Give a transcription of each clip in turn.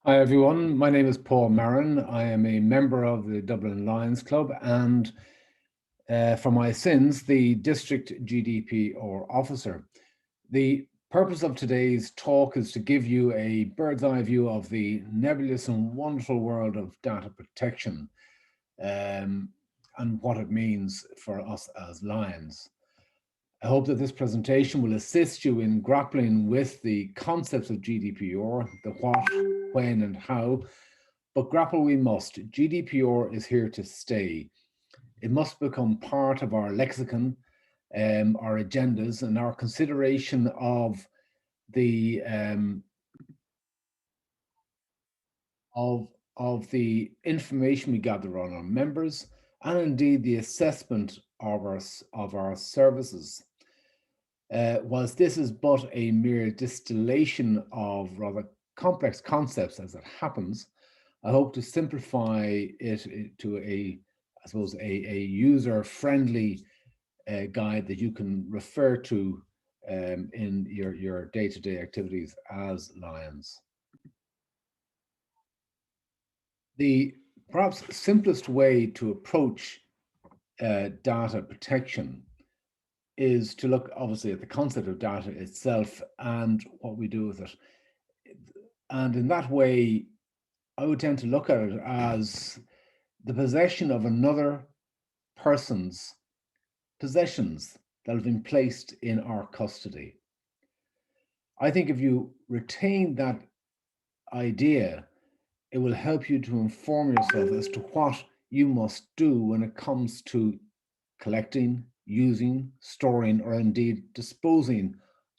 Hi everyone, my name is Paul Marren. I am a member of the Dublin Lions Club and for my sins, the District GDPR officer. The purpose of today's talk is to give you a bird's eye view of the nebulous and wonderful world of data protection and what it means for us as Lions. I hope that this presentation will assist you in grappling with the concepts of GDPR, the what, when, and how, but grapple we must. GDPR is here to stay. It must become part of our lexicon, our agendas, and our consideration of the of the information we gather on our members, and indeed the assessment of our services. Whilst this is but a mere distillation of rather complex concepts as it happens, I hope to simplify it to I suppose, a user-friendly guide that you can refer to in your day-to-day activities as Lions. The perhaps simplest way to approach data protection is to look obviously at the concept of data itself and what we do with it. And in that way, I would tend to look at it as the possession of another person's possessions that have been placed in our custody. I think if you retain that idea, it will help you to inform yourself as to what you must do when it comes to collecting, using, storing, or indeed disposing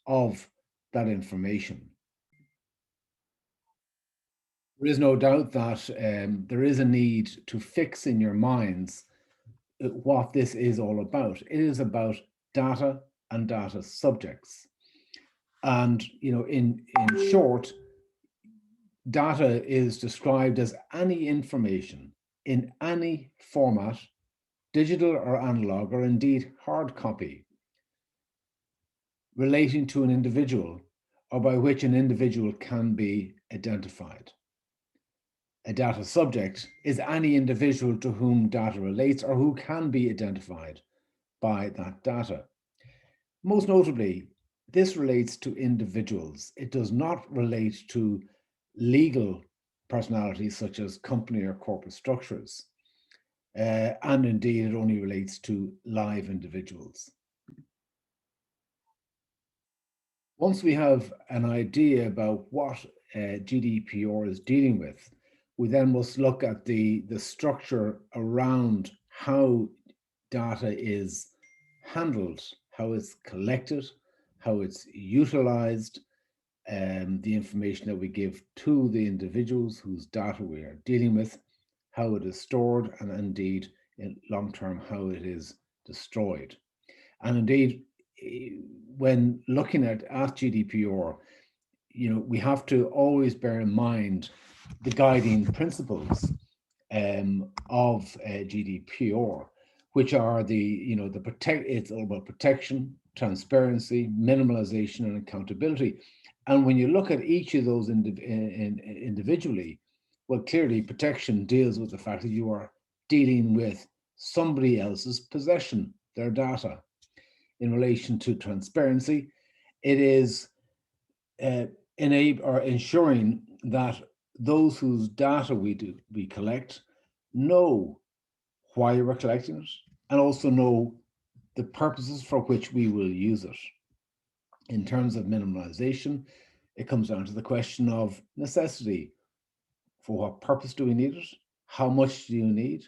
of that information. There is no doubt that there is a need to fix in your minds what this is all about. It is about data and data subjects. And in short, data is described as any information in any format, digital or analog, or indeed hard copy, relating to an individual or by which an individual can be identified. A data subject is any individual to whom data relates or who can be identified by that data. Most notably, this relates to individuals. It does not relate to legal personalities such as company or corporate structures. And indeed, it only relates to live individuals. Once we have an idea about what GDPR is dealing with, we then must look at the structure around how data is handled, how it's collected, how it's utilized, the information that we give to the individuals whose data we are dealing with, how it is stored, and indeed, in long term, how it is destroyed. And indeed, when looking at GDPR, we have to always bear in mind the guiding principles of GDPR, which are it's all about protection, transparency, minimalization, and accountability. And when you look at each of those individually, well, clearly protection deals with the fact that you are dealing with somebody else's possession, their data. In relation to transparency, it is ensuring that those whose data we collect know why we're collecting it and also know the purposes for which we will use it. In terms of minimalization, it comes down to the question of necessity. For what purpose do we need it? How much do you need?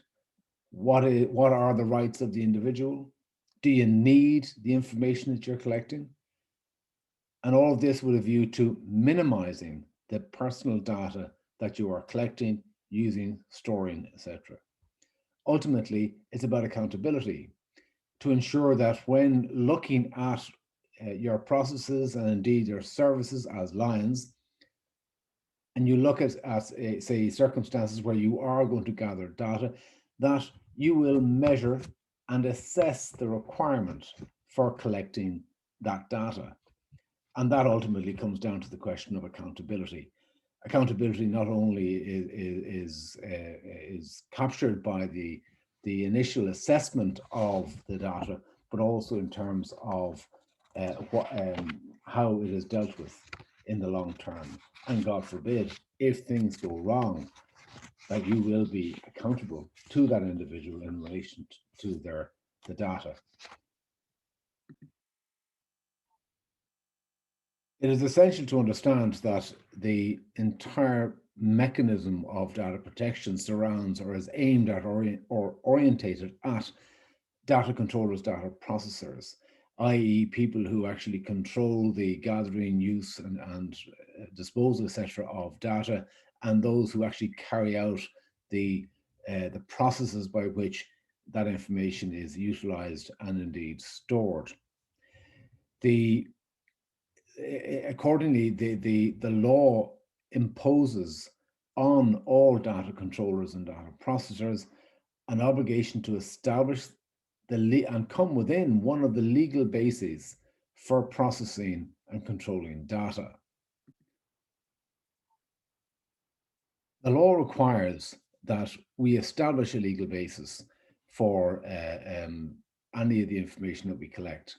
What are the rights of the individual? Do you need the information that you're collecting? And all of this with a view to minimizing the personal data that you are collecting, using, storing, etc. Ultimately, it's about accountability to ensure that when looking at your processes and indeed your services as Lions, and you look at say, circumstances where you are going to gather data, that you will measure and assess the requirement for collecting that data. And that ultimately comes down to the question of accountability. accountability not only is captured by the initial assessment of the data, but also in terms of how it is dealt with in the long term. And God forbid, if things go wrong, that you will be accountable to that individual in relation to the data. It is essential to understand that the entire mechanism of data protection surrounds or is aimed at or orientated at data controllers, data processors, i.e. people who actually control the gathering, use and disposal, etc. of data, and those who actually carry out the processes by which that information is utilized and indeed stored. The Accordingly, the law imposes on all data controllers and data processors an obligation to establish and come within one of the legal bases for processing and controlling data. The law requires that we establish a legal basis for any of the information that we collect.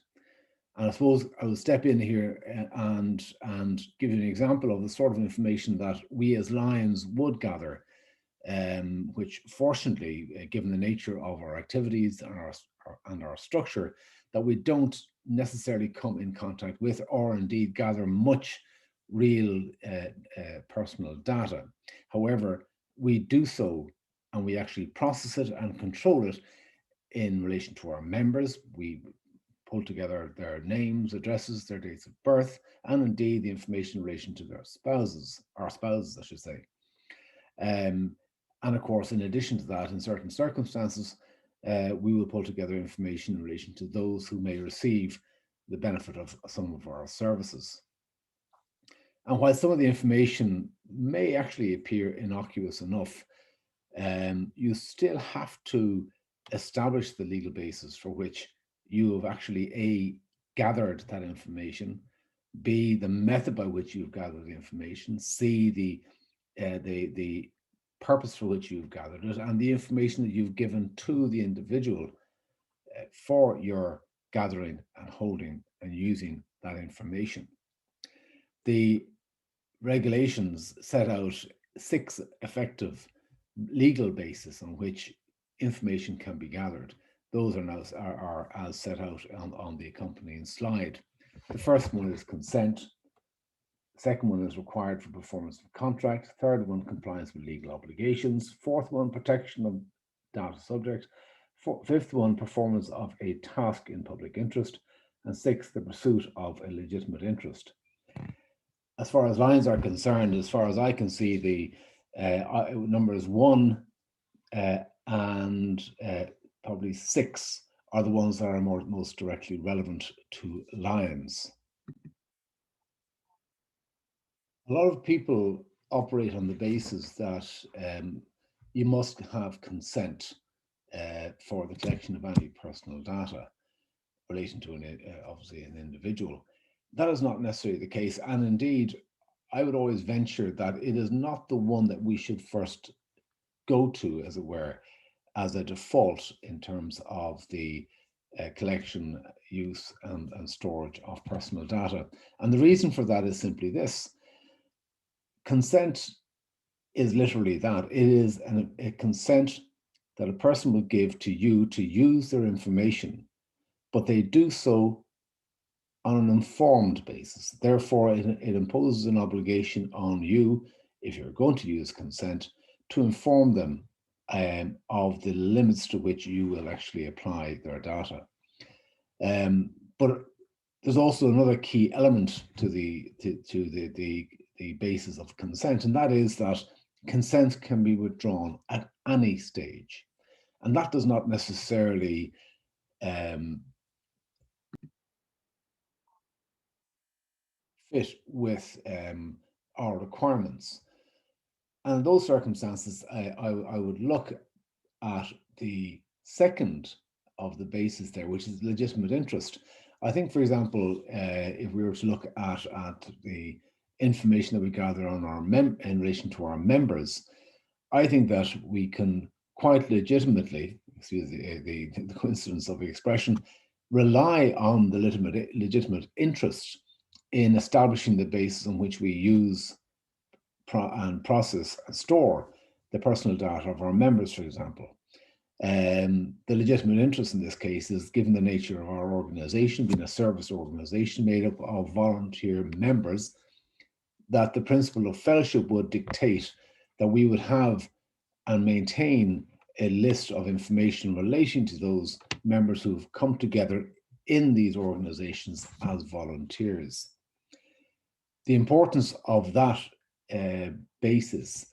And I suppose I will step in here and give you an example of the sort of information that we as Lions would gather, which fortunately, given the nature of our activities and our structure, that we don't necessarily come in contact with or indeed gather much real personal data. However, we do so and we actually process it and control it in relation to our members. We pull together their names, addresses, their dates of birth, and indeed the information in relation to their spouses, our spouses, I should say. And of course, in addition to that, in certain circumstances, we will pull together information in relation to those who may receive the benefit of some of our services. And while some of the information may actually appear innocuous enough, you still have to establish the legal basis for which you have actually A, gathered that information, B, the method by which you've gathered the information, C, the purpose for which you've gathered it, and the information that you've given to the individual for your gathering and holding and using that information. The regulations set out 6 effective legal bases on which information can be gathered. Those are as set out on the accompanying slide. The first one is consent. The second one is required for performance of contract. Third one, compliance with legal obligations. Fourth one, protection of data subject. Fifth one, performance of a task in public interest. And sixth, the pursuit of a legitimate interest. As far as lines are concerned, as far as I can see, the numbers 1 and probably 6 are the ones that are most directly relevant to Lions. A lot of people operate on the basis that you must have consent for the collection of any personal data relating to obviously an individual. That is not necessarily the case, and indeed, I would always venture that it is not the one that we should first go to, as it were, as a default in terms of the collection, use, and storage of personal data. And the reason for that is simply this. Consent is literally that. It is a consent that a person will give to you to use their information, but they do so on an informed basis. Therefore, it imposes an obligation on you, if you're going to use consent, to inform them of the limits to which you will actually apply their data. But there's also another key element to the basis of consent, and that is that consent can be withdrawn at any stage. And that does not necessarily fit with our requirements. And in those circumstances, I would look at the second of the basis there, which is legitimate interest. I think, for example, if we were to look at the information that we gather on our in relation to our members, I think that we can quite legitimately, excuse the coincidence of the expression, rely on the legitimate interest in establishing the basis on which we use and process and store the personal data of our members, for example. The legitimate interest in this case is, given the nature of our organization, being a service organization made up of volunteer members, that the principle of fellowship would dictate that we would have and maintain a list of information relating to those members who've come together in these organizations as volunteers. The importance of that basis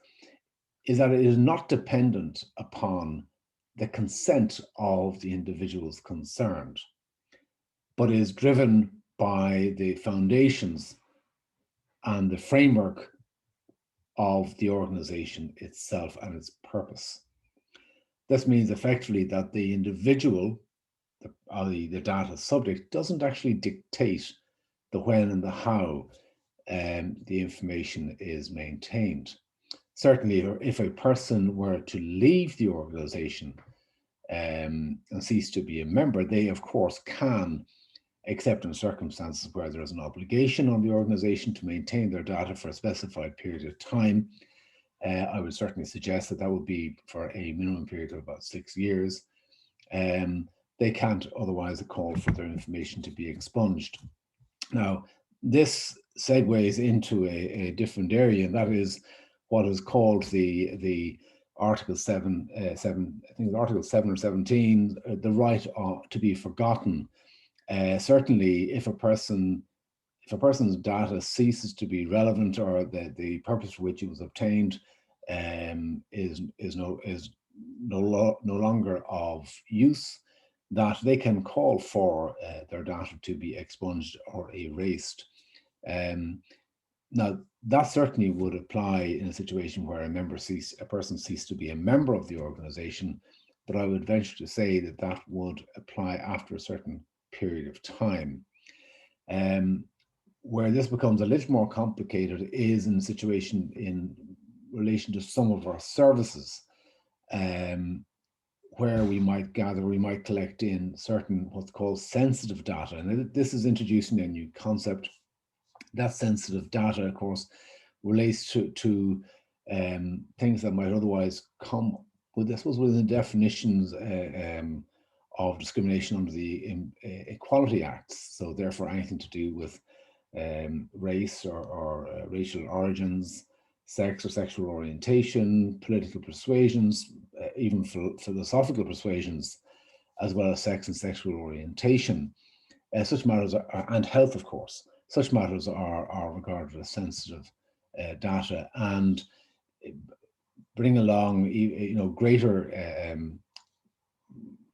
is that it is not dependent upon the consent of the individuals concerned, but is driven by the foundations and the framework of the organization itself and its purpose. This means effectively that the individual, the data subject, doesn't actually dictate the when and the how the information is maintained. Certainly, if a person were to leave the organization and cease to be a member, they of course can, except in circumstances where there is an obligation on the organization to maintain their data for a specified period of time. I would certainly suggest that that would be for a minimum period of about 6 years. They can't otherwise call for their information to be expunged. Now, this segues into a different area, and that is what is called the Article 7, I think it's Article 7 or 17, the right to be forgotten. Certainly, if a person's data ceases to be relevant, or the purpose for which it was obtained is no longer of use, that they can call for their data to be expunged or erased. Now, that certainly would apply in a situation where a person ceased to be a member of the organization, but I would venture to say that that would apply after a certain period of time. Where this becomes a little more complicated is in a situation in relation to some of our services, where we might collect in certain what's called sensitive data. And this is introducing a new concept. That sensitive data, of course, relates to things that might otherwise come with, I suppose, within the definitions of discrimination under the Equality Acts. So therefore, anything to do with race or racial origins, sex or sexual orientation, political persuasions, even philosophical persuasions, as well as sex and sexual orientation. Such matters and health, of course. Such matters are regarded as sensitive data, and bring along greater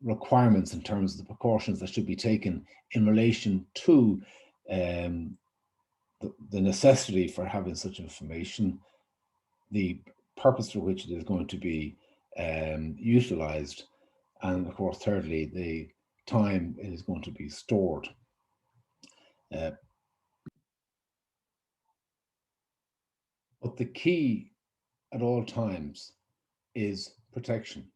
requirements in terms of the precautions that should be taken in relation to the necessity for having such information, the purpose for which it is going to be utilized, and of course, thirdly, the time it is going to be stored. But the key at all times is protection.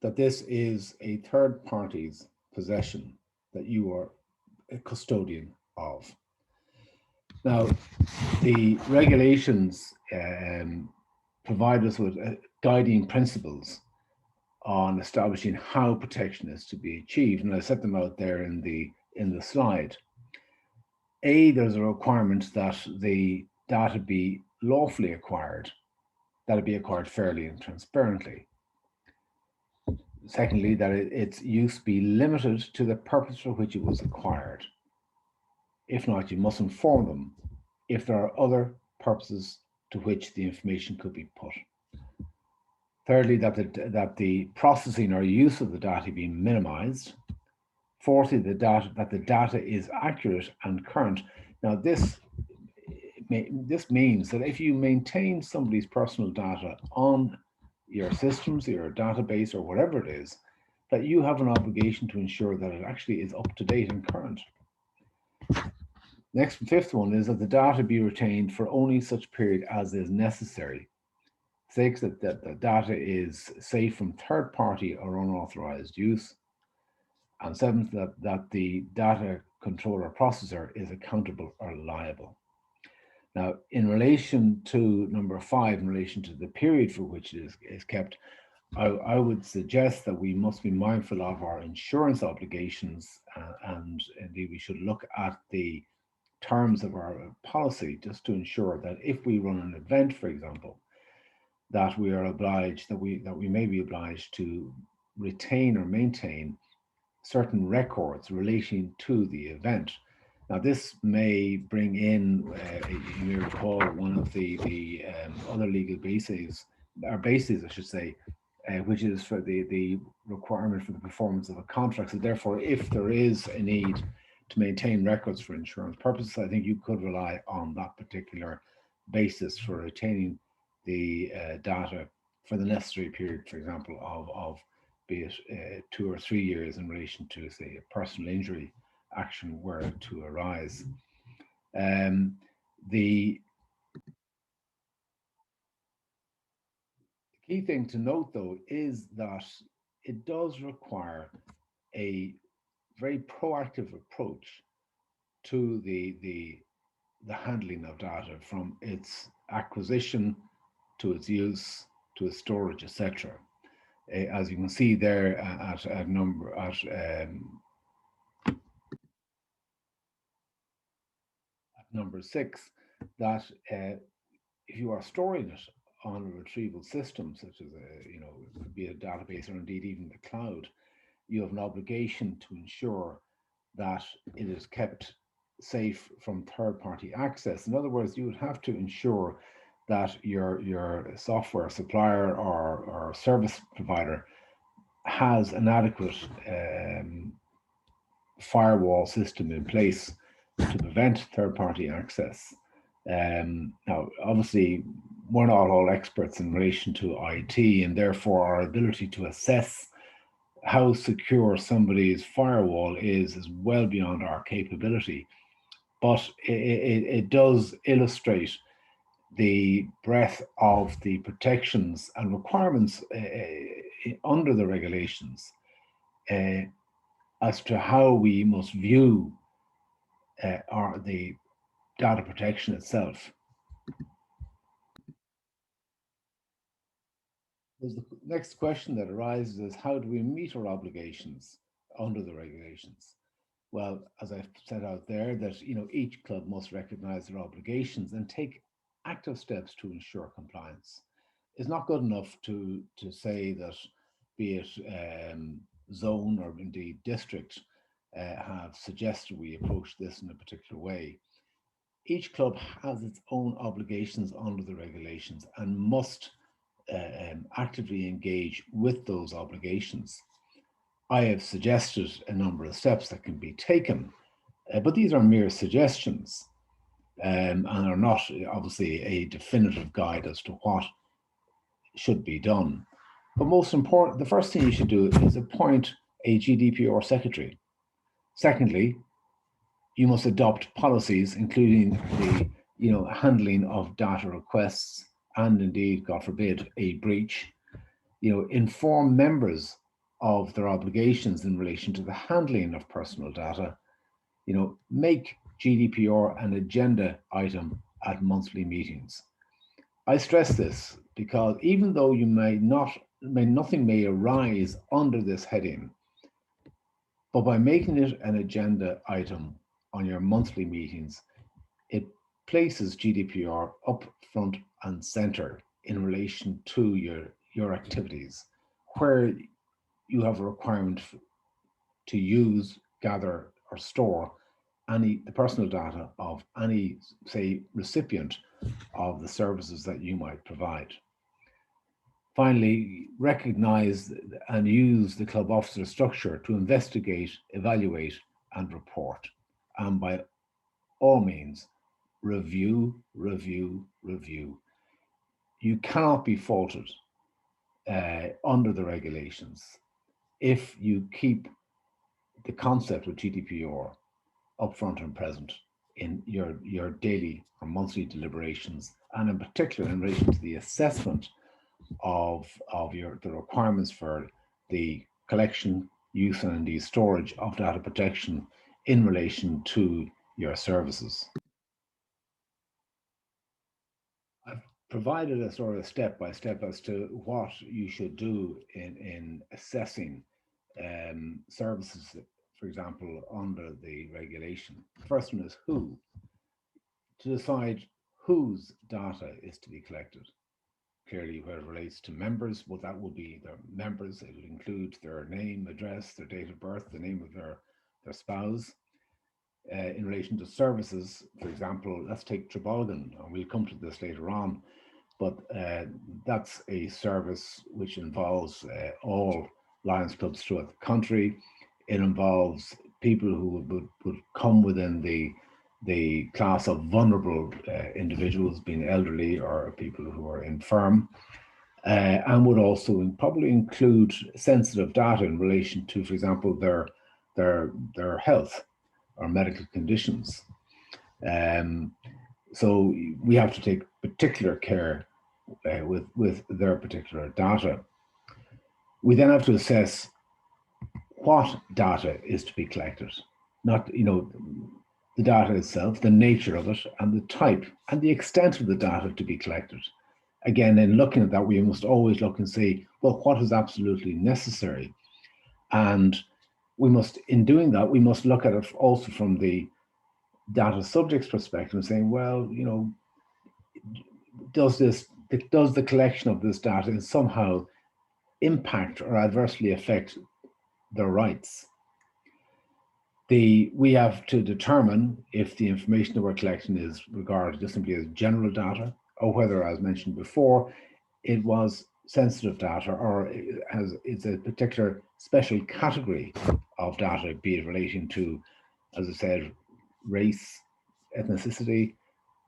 That this is a third party's possession that you are a custodian of. Now, the regulations provide us with guiding principles on establishing how protection is to be achieved, and I set them out there in the slide. There's a requirement that the data be lawfully acquired, that it be acquired fairly and transparently. Secondly, that its use be limited to the purpose for which it was acquired. If not, you must inform them if there are other purposes to which the information could be put. Thirdly, that the processing or use of the data be minimized. Fourthly, that the data is accurate and current. Now, this means that if you maintain somebody's personal data on your systems, your database, or whatever it is, that you have an obligation to ensure that it actually is up to date and current. Next, fifth one is that the data be retained for only such period as is necessary. Six, that the data is safe from third party or unauthorized use. And seventh, that the data controller processor is accountable or liable. Now, in relation to number five, in relation to the period for which it is kept, I would suggest that we must be mindful of our insurance obligations, and indeed we should look at the terms of our policy just to ensure that if we run an event, for example, that we are obliged, that we may be obliged to retain or maintain certain records relating to the event. Now, this may bring in, you may recall, one of the other legal bases, or bases, I should say, which is for the requirement for the performance of a contract. So, therefore, if there is a need to maintain records for insurance purposes, I think you could rely on that particular basis for retaining the data for the necessary period, for example, of be it 2 or 3 years in relation to, say, a personal injury action were to arise. Um, the key thing to note, though, is that it does require a very proactive approach to the handling of data, from its acquisition to its use to its storage, etc. As you can see there at number at number six, that if you are storing it on a retrieval system, such as it could be a database or indeed even the cloud, you have an obligation to ensure that it is kept safe from third-party access. In other words, you would have to ensure that your software supplier or service provider has an adequate firewall system in place to prevent third-party access. Now, obviously, we're not all experts in relation to IT, and therefore our ability to assess how secure somebody's firewall is well beyond our capability. But it does illustrate the breadth of the protections and requirements under the regulations uh, as to how we must view the data protection itself. The next question that arises is, how do we meet our obligations under the regulations? Well, as I've set out there, that each club must recognise their obligations and take active steps to ensure compliance. It's not good enough to say that, be it zone or indeed district, have suggested we approach this in a particular way. Each club has its own obligations under the regulations and must actively engage with those obligations. I have suggested a number of steps that can be taken, but these are mere suggestions, and are not obviously a definitive guide as to what should be done. But most important, the first thing you should do is appoint a GDPR secretary. Secondly, you must adopt policies, including the handling of data requests and indeed, God forbid, a breach. Inform members of their obligations in relation to the handling of personal data. Make GDPR an agenda item at monthly meetings. I stress this because even though nothing may arise under this heading, but by making it an agenda item on your monthly meetings, it places GDPR up front and center in relation to your activities, where you have a requirement to use, gather, or store the personal data of any, say, recipient of the services that you might provide. Finally, recognize and use the club officer structure to investigate, evaluate, and report. And by all means, review, review, review. You cannot be faulted under the regulations if you keep the concept of GDPR upfront and present in your daily or monthly deliberations, and in particular in relation to the assessment of the requirements for the collection, use, and indeed storage of data protection in relation to your services. I've provided a sort of step by step as to what you should do in assessing services, for example, under the regulation. The first one is who, to decide whose data is to be collected. Clearly, where it relates to members, well, that will be their members. It will include their name, address, their date of birth, the name of their spouse. In relation to services, for example, let's take Trabolgan, and we'll come to this later on, but that's a service which involves all Lions clubs throughout the country. It involves people who would come within the class of vulnerable individuals, being elderly or people who are infirm, and would also probably include sensitive data in relation to, for example, their health or medical conditions. Um, so we have to take particular care with their particular data. We then have to assess what data is to be collected, not the data itself, the nature of it, and the type and the extent of the data to be collected. Again, in looking at that, we must always look and say, well, what is absolutely necessary? And we must, in doing that, we must look at it also from the data subject's perspective and saying, well, does the collection of this data somehow impact or adversely affect their rights? We have to determine if the information that we're collecting is regarded just simply as general data, or whether, as mentioned before, it was sensitive data, or it's a particular special category of data, be it relating to, as I said, race, ethnicity,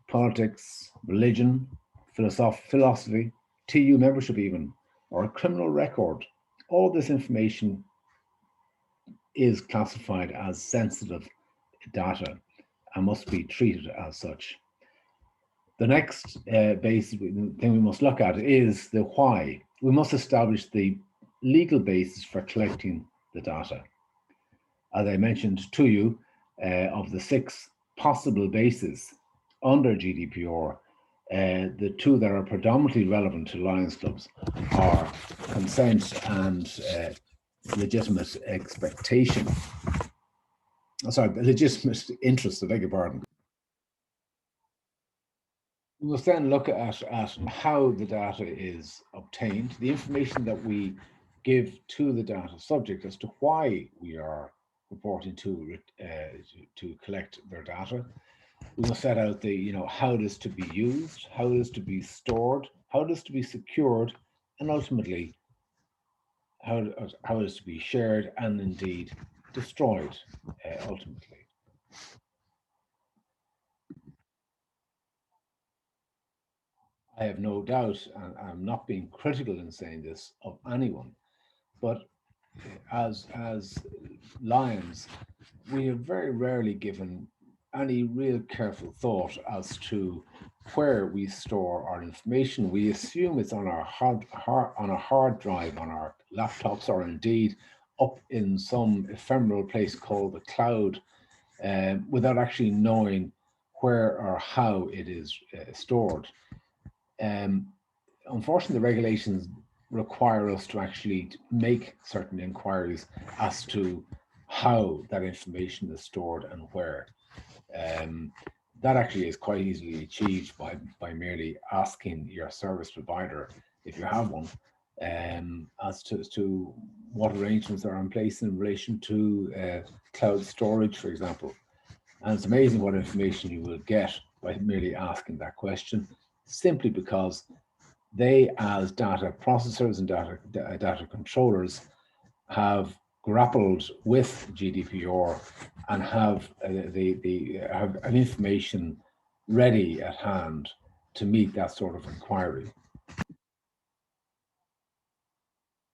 politics, religion, philosophy, TU membership even, or a criminal record. All this information is classified as sensitive data and must be treated as such. The next basic thing we must look at is the why. We must establish the legal basis for collecting the data. As I mentioned to you, of the 6 possible bases under GDPR, the 2 that are predominantly relevant to Lions clubs are consent and legitimate expectation. Legitimate interest, I beg your pardon. We must then look at how the data is obtained, the information that we give to the data subject as to why we are reporting to collect their data. We must set out how it is to be used, how it is to be stored, how it is to be secured, and ultimately how it is to be shared and indeed destroyed ultimately. I have no doubt, and I'm not being critical in saying this of anyone, but as Lions, we have very rarely given any real careful thought as to where we store our information. We assume it's on our on a hard drive on our laptops, or indeed up in some ephemeral place called the cloud, without actually knowing where or how it is stored. Um, Unfortunately, the regulations require us to actually make certain inquiries as to how that information is stored and where. Um, that actually is quite easily achieved by merely asking your service provider, if you have one, as to what arrangements are in place in relation to cloud storage, for example. And it's amazing what information you will get by merely asking that question, simply because they, as data processors and data controllers, have grappled with GDPR and have have an information ready at hand to meet that sort of inquiry.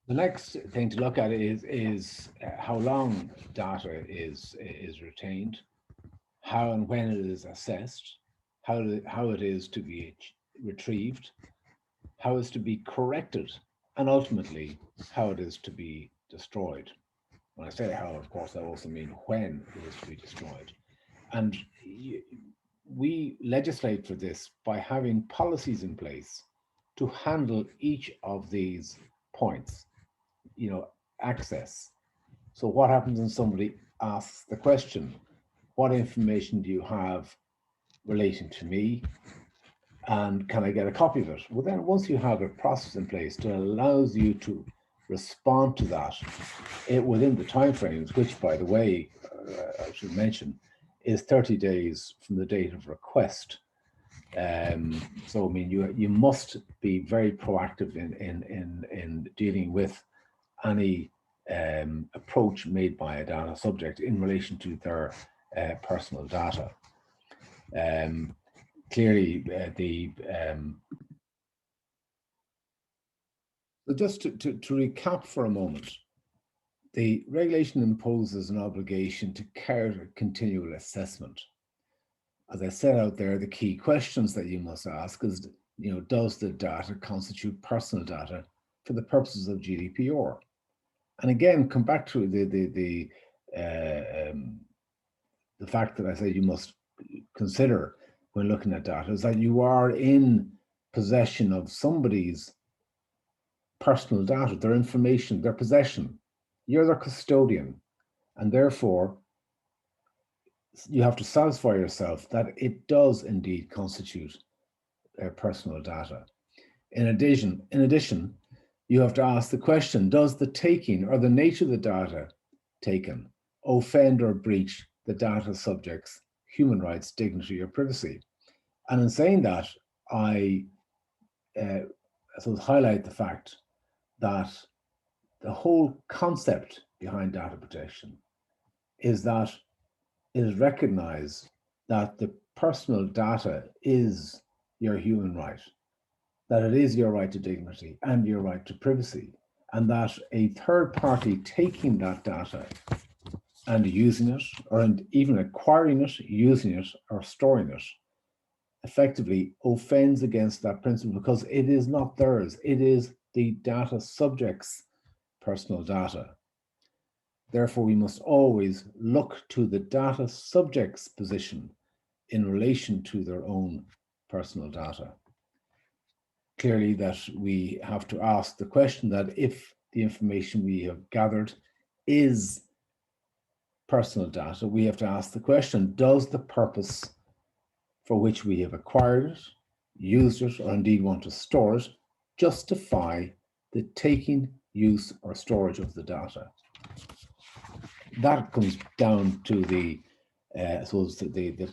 The next thing to look at is how long data is retained. how and when it is assessed, how it is to be retrieved, how it is to be corrected, and ultimately how it is to be destroyed. When I say how, of course, I also mean when it is to be destroyed. And we legislate for this by having policies in place to handle each of these points, access. So what happens when somebody asks the question, what information do you have relating to me? And can I get a copy of it? Well, then once you have a process in place that allows you to respond to that within the timeframes, which, by the way, I should mention, is 30 days from the date of request. So, I mean, you must be very proactive in dealing with any approach made by a data subject in relation to their personal data. Clearly, so just to recap for a moment, the regulation imposes an obligation to carry a continual assessment. As I set out there, the key questions that you must ask is, does the data constitute personal data for the purposes of GDPR? And again, come back to the fact that I say you must consider when looking at data is that you are in possession of somebody's personal data, their information, their possession. You're their custodian, and therefore you have to satisfy yourself that it does indeed constitute personal data. In addition, you have to ask the question, does the taking or the nature of the data taken offend or breach the data subject's human rights, dignity, or privacy? And in saying that, I sort of highlight the fact that the whole concept behind data protection is that it is recognized that the personal data is your human right, that it is your right to dignity and your right to privacy, and that a third party taking that data and using it, or even acquiring it, using it, or storing it, effectively offends against that principle because it is not theirs. It is the data subject's personal data. Therefore, we must always look to the data subject's position in relation to their own personal data. Clearly, that we have to ask the question that if the information we have gathered is personal data, we have to ask the question, does the purpose for which we have acquired it, used it, or indeed want to store it, justify the taking, use, or storage of the data? That comes down to the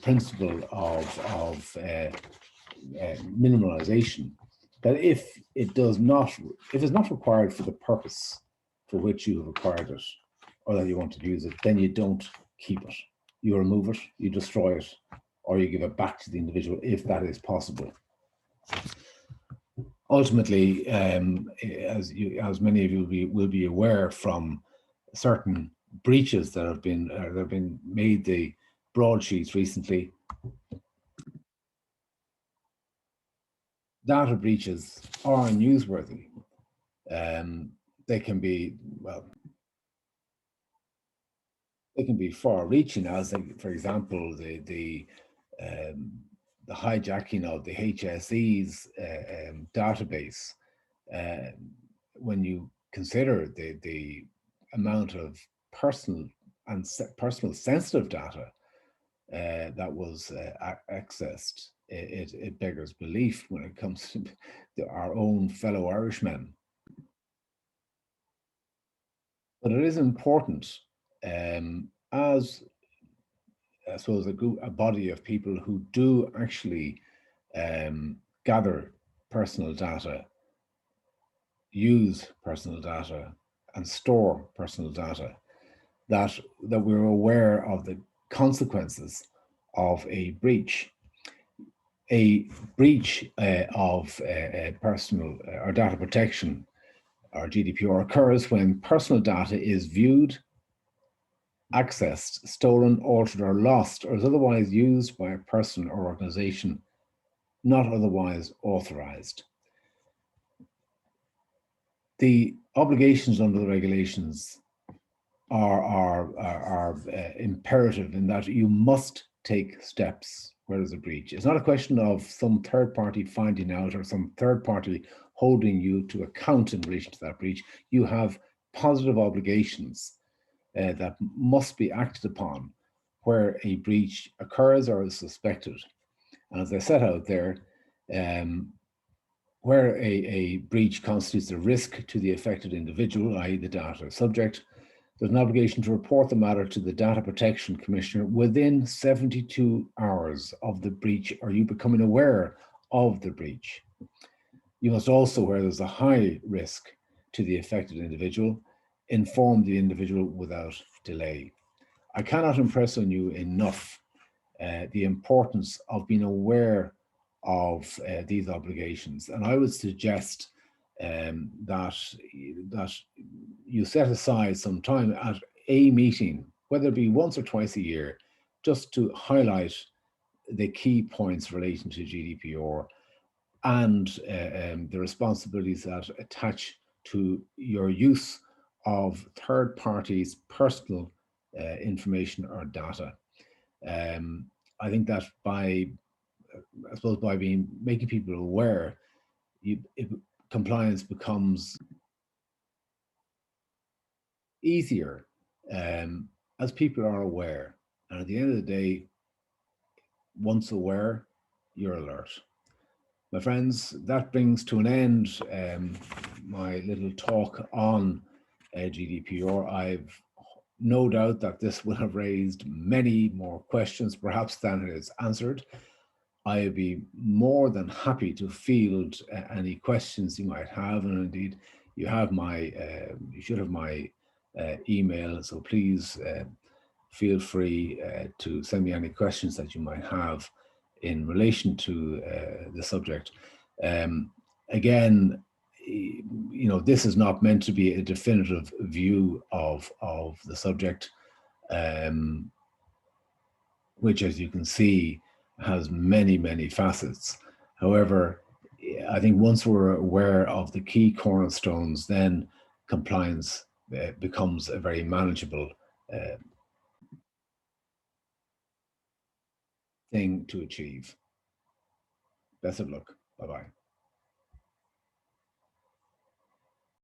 principle of minimalization. That if it's not required for the purpose for which you have acquired it, or that you want to use it, then you don't keep it. You remove it, you destroy it, or you give it back to the individual if that is possible. Ultimately, as many of you will be aware from certain breaches that have been made, the broadsheets recently, data breaches are newsworthy. They can be, they can be far-reaching, as for example, the hijacking of the HSE's database. When you consider the amount of personal sensitive data that was accessed, it beggars belief when it comes to our own fellow Irishmen. But it is important, as I suppose a body of people who do actually gather personal data, use personal data, and store personal data, that we're aware of the consequences of a breach. A breach of personal or data protection or GDPR occurs when personal data is viewed, accessed, stolen, altered, or lost, or is otherwise used by a person or organization not otherwise authorized. The obligations under the regulations are imperative in that you must take steps where there's a breach. It's not a question of some third party finding out or some third party holding you to account in relation to that breach. You have positive obligations that must be acted upon where a breach occurs or is suspected. And as I set out there, where a breach constitutes a risk to the affected individual, i.e. the data subject, there's an obligation to report the matter to the Data Protection Commissioner within 72 hours of the breach or you becoming aware of the breach. You must also, where there's a high risk to the affected individual, inform the individual without delay. I cannot impress on you enough the importance of being aware of these obligations. And I would suggest that you set aside some time at a meeting, whether it be once or twice a year, just to highlight the key points relating to GDPR and the responsibilities that attach to your use of third parties' personal information or data. I think that by making people aware, compliance becomes easier as people are aware. And at the end of the day, once aware, you're alert. My friends, that brings to an end my little talk on GDPR. I've no doubt that this will have raised many more questions, perhaps, than it has answered. I'd be more than happy to field any questions you might have, and indeed, you should have my email. So please feel free to send me any questions that you might have in relation to the subject. Again, this is not meant to be a definitive view of the subject, which, as you can see, has many, many facets. However, I think once we're aware of the key cornerstones, then compliance becomes a very manageable thing to achieve. Best of luck. Bye-bye.